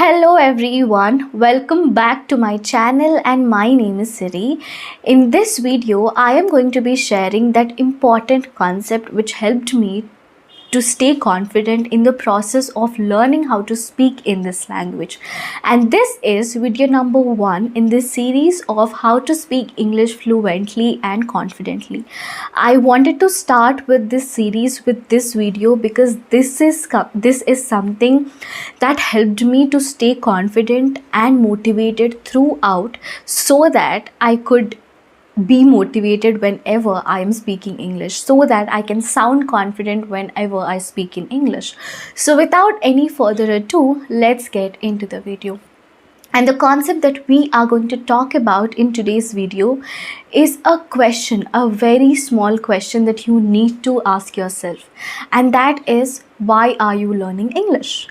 Hello everyone, welcome back to my channel and my name is Siri. In this video, I am going to be sharing that important concept which helped me to stay confident in the process of learning how to speak in this language. And this is video number 1 in this series of how to speak English fluently and confidently. I wanted to start with this series with this video because this is something that helped me to stay confident and motivated throughout so that I could be motivated whenever I am speaking English, so that I can sound confident whenever I speak in English. So without any further ado, let's get into the video. And the concept that we are going to talk about in today's video is a question, a very small question that you need to ask yourself. And that is, why are you learning English?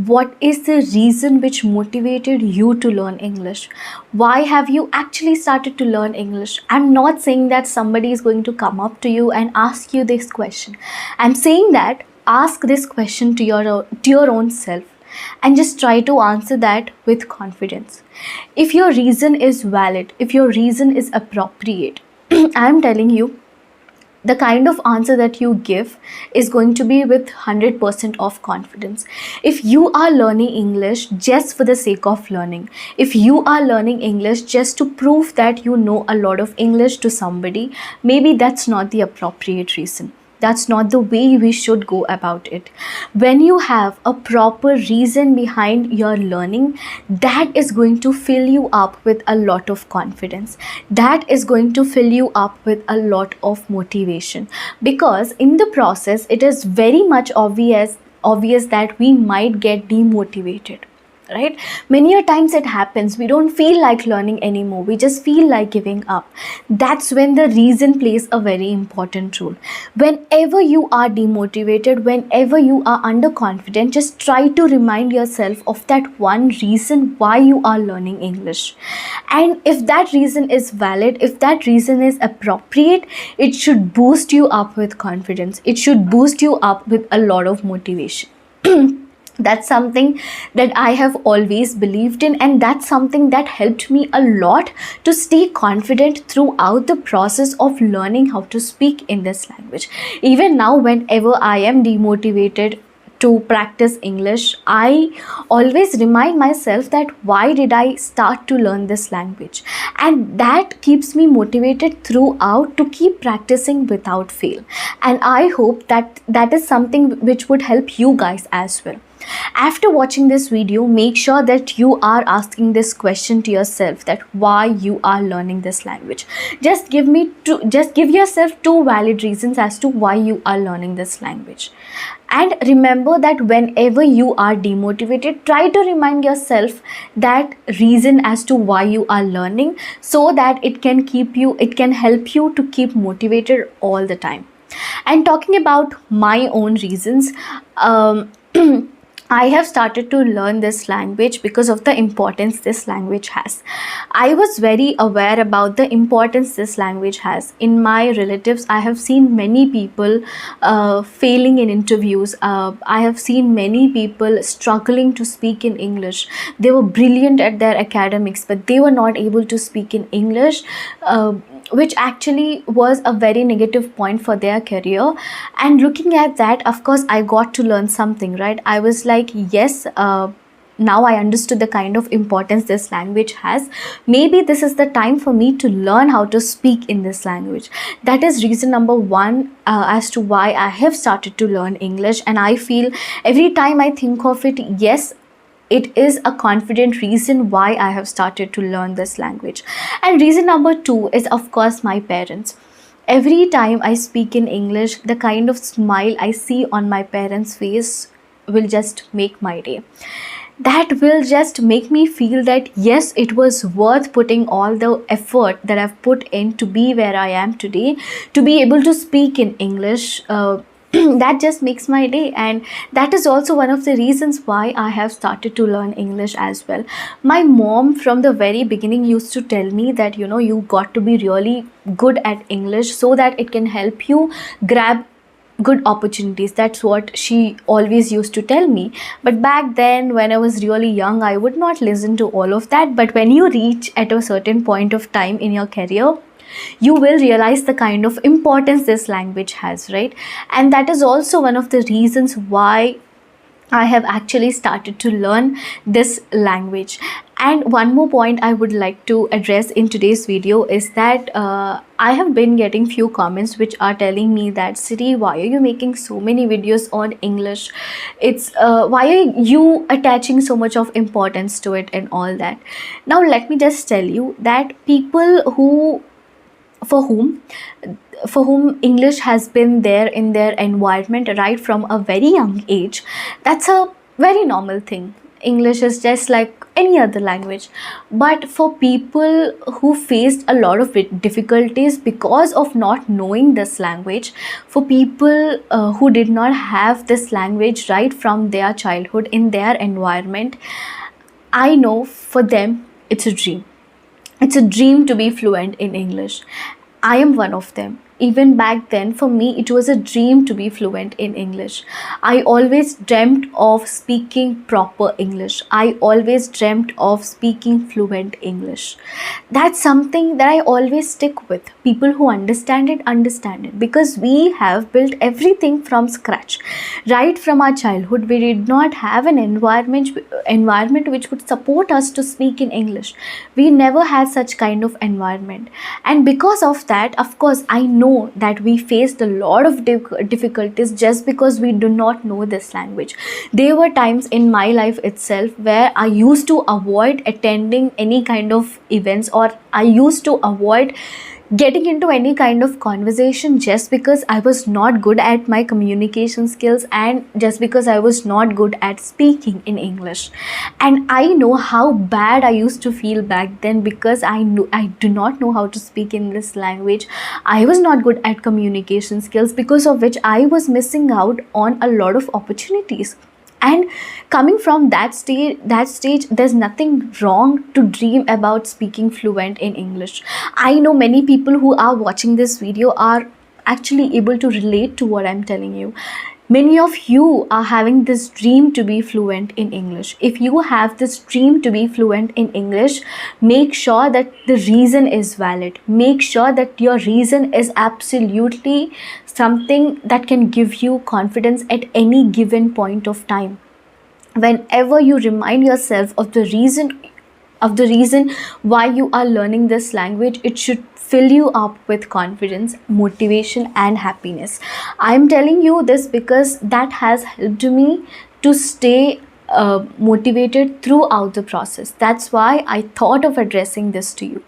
What is the reason which motivated you to learn English? Why have you actually started to learn English? I'm not saying that somebody is going to come up to you and ask you this question. I'm saying that ask this question to your own self and just try to answer that with confidence. If your reason is valid, if your reason is appropriate, I'm telling you, the kind of answer that you give is going to be with 100% of confidence. If you are learning English just for the sake of learning, if you are learning English just to prove that you know a lot of English to somebody, maybe that's not the appropriate reason. That's not the way we should go about it. When you have a proper reason behind your learning, that is going to fill you up with a lot of confidence. That is going to fill you up with a lot of motivation. Because in the process, it is very much obvious that we might get demotivated. Right? Many a times it happens. We don't feel like learning anymore. We just feel like giving up. That's when the reason plays a very important role. Whenever you are demotivated, whenever you are underconfident, just try to remind yourself of that one reason why you are learning English. And if that reason is valid, if that reason is appropriate, it should boost you up with confidence. It should boost you up with a lot of motivation. That's something that I have always believed in, and that's something that helped me a lot to stay confident throughout the process of learning how to speak in this language. Even now, whenever I am demotivated to practice English, I always remind myself that why did I start to learn this language? And that keeps me motivated throughout to keep practicing without fail. And I hope that that is something which would help you guys as well. After watching this video, make sure that you are asking this question to yourself, that why you are learning this language. Just give yourself 2 valid reasons as to why you are learning this language. And remember that whenever you are demotivated, try to remind yourself that reason as to why you are learning, so that it can help you to keep motivated all the time. And talking about my own reasons, I have started to learn this language because of the importance this language has. I was very aware about the importance this language has. In my relatives, I have seen many people failing in interviews. I have seen many people struggling to speak in English. They were brilliant at their academics, but they were not able to speak in English, which actually was a very negative point for their career. And looking at that, of course, I got to learn something, right? I was like, yes, now I understood the kind of importance this language has. Maybe this is the time for me to learn how to speak in this language. That is reason number 1 as to why I have started to learn English. And I feel every time I think of it, yes, it is a confident reason why I have started to learn this language. And reason number 2 is, of course, my parents. Every time I speak in English, the kind of smile I see on my parents' face will just make my day. That will just make me feel that yes, it was worth putting all the effort that I've put in to be where I am today, to be able to speak in English. That just makes my day. And that is also one of the reasons why I have started to learn English as well. My mom from the very beginning used to tell me that, you got to be really good at English so that it can help you grab good opportunities. That's what she always used to tell me. But back then, when I was really young, I would not listen to all of that. But when you reach at a certain point of time in your career, you will realize the kind of importance this language has, right? And that is also one of the reasons why I have actually started to learn this language. And one more point I would like to address in today's video is that I have been getting few comments which are telling me that, Siri, why are you making so many videos on English? It's why are you attaching so much of importance to it and all that? Now let me just tell you that people for whom English has been there in their environment right from a very young age, that's a very normal thing. English is just like any other language. But for people who faced a lot of difficulties because of not knowing this language, for people who did not have this language right from their childhood in their environment, I know for them it's a dream. It's a dream to be fluent in English. I am one of them. Even back then, for me, it was a dream to be fluent in English. I always dreamt of speaking proper English. I always dreamt of speaking fluent English. That's something that I always stick with. People who understand it, because we have built everything from scratch. Right from our childhood, we did not have an environment which would support us to speak in English. We never had such kind of environment. And because of that, of course, I know that we faced a lot of difficulties just because we do not know this language. There were times in my life itself where I used to avoid attending any kind of events, or I used to avoid getting into any kind of conversation just because I was not good at my communication skills and just because I was not good at speaking in English. And I know how bad I used to feel back then, because I do not know how to speak in this language. I was not good at communication skills, because of which I was missing out on a lot of opportunities. And coming from that stage, there's nothing wrong to dream about speaking fluent in English. I know many people who are watching this video are actually able to relate to what I'm telling you. Many of you are having this dream to be fluent in English. If you have this dream to be fluent in English, make sure that the reason is valid. Make sure that your reason is absolutely something that can give you confidence at any given point of time. Whenever you remind yourself of the reason why you are learning this language, it should fill you up with confidence, motivation, and happiness. I'm telling you this because that has helped me to stay motivated throughout the process. That's why I thought of addressing this to you.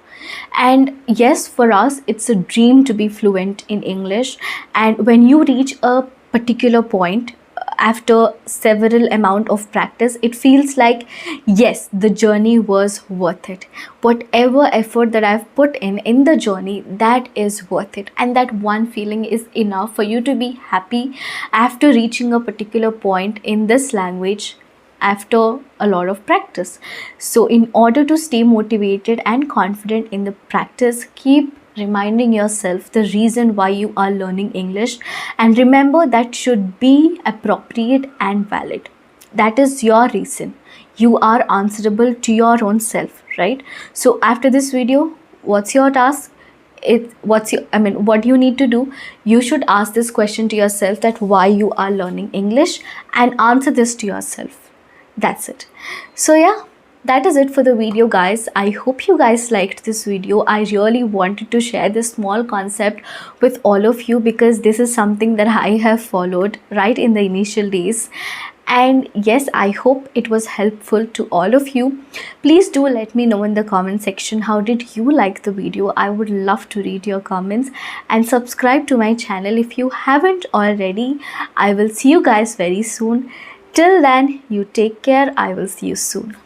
And yes, for us, it's a dream to be fluent in English. And when you reach a particular point, after several amount of practice, it feels like, yes, the journey was worth it. Whatever effort that I've put in the journey, that is worth it. And that one feeling is enough for you to be happy after reaching a particular point in this language after a lot of practice. So in order to stay motivated and confident in the practice, keep reminding yourself the reason why you are learning English, and remember that should be appropriate and valid. That is your reason. You are answerable to your own self, right? So after this video, what's your task? What do you need to do? You should ask this question to yourself, that why you are learning English, and answer this to yourself. That's it. So yeah, that is it for the video, guys. I hope you guys liked this video. I really wanted to share this small concept with all of you because this is something that I have followed right in the initial days. And yes, I hope it was helpful to all of you. Please do let me know in the comment section, how did you like the video? I would love to read your comments, and subscribe to my channel if you haven't already. I will see you guys very soon. Till then, you take care. I will see you soon.